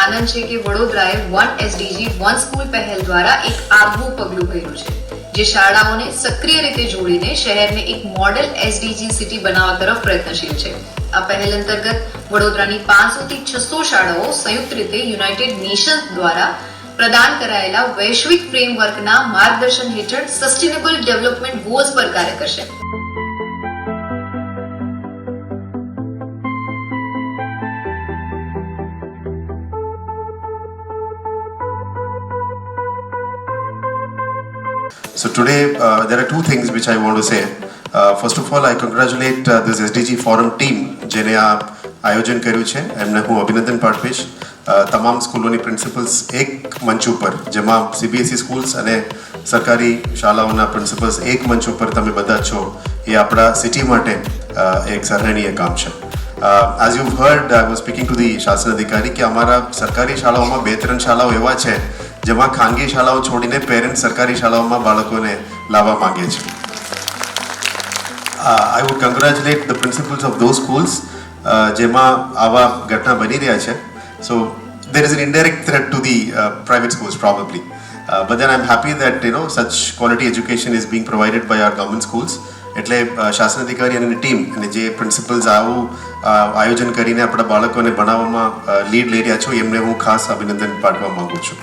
આનંદ છે કે વડોદરાએ 1 SDG 1 school પહેલ દ્વારા એક આગવું પગલું ભર્યું છે, જે શાળાઓને સક્રિય રીતે જોડીને શહેરને એક મોડેલ SDG સિટી બનાવવા તરફ પ્રયત્નશીલ છે. આ પહેલ અંતર્ગત વડોદરાની 500 થી 600 શાળાઓ સંયુક્ત રીતે યુનાઇટેડ નેશન્સ દ્વારા પ્રદાન કરાયેલા વૈશ્વિક ફ્રેમવર્કના માર્ગદર્શન હેઠળ સસ્ટેનેબલ ડેવલપમેન્ટ ગોલ્સ પર કાર્ય કરશે. So today there are two things which I want to say. First of all, I congratulate this SDG Forum team જેને આ આયોજન કર્યું છે. એમને હું અભિનંદન પાઠવીશ. તમામ સ્કૂલોની પ્રિન્સિપલ્સ એક મંચ ઉપર, જેમાં CBSE સ્કૂલ્સ અને સરકારી શાળાઓના પ્રિન્સિપલ્સ એક મંચ ઉપર તમે બધા છો, એ આપણા સિટી માટે એક સરાહનીય કામ છે. As you've heard, I was speaking to the શાસન અધિકારી કે અમારા સરકારી શાળાઓમાં 2-3 શાળાઓ એવા છે જેમાં ખાનગી શાળાઓ છોડીને પેરેન્ટ્સ સરકારી શાળાઓમાં બાળકોને લાવવા માંગે છે. I would congratulate the principals of those schools જેમાં આવા ઘટના બની રહ્યા છે. So there is an indirect threat to the private schools probably. But then I'm happy that such quality education is being provided by our government schools. એટલે શાસન અધિકારી અને ટીમ અને જે પ્રિન્સિપલ્સ આવું આયોજન કરીને આપણા બાળકોને ભણાવવામાં લીડ લઈ રહ્યા છો, એમને હું ખાસ અભિનંદન પાઠવવા માંગુ છું.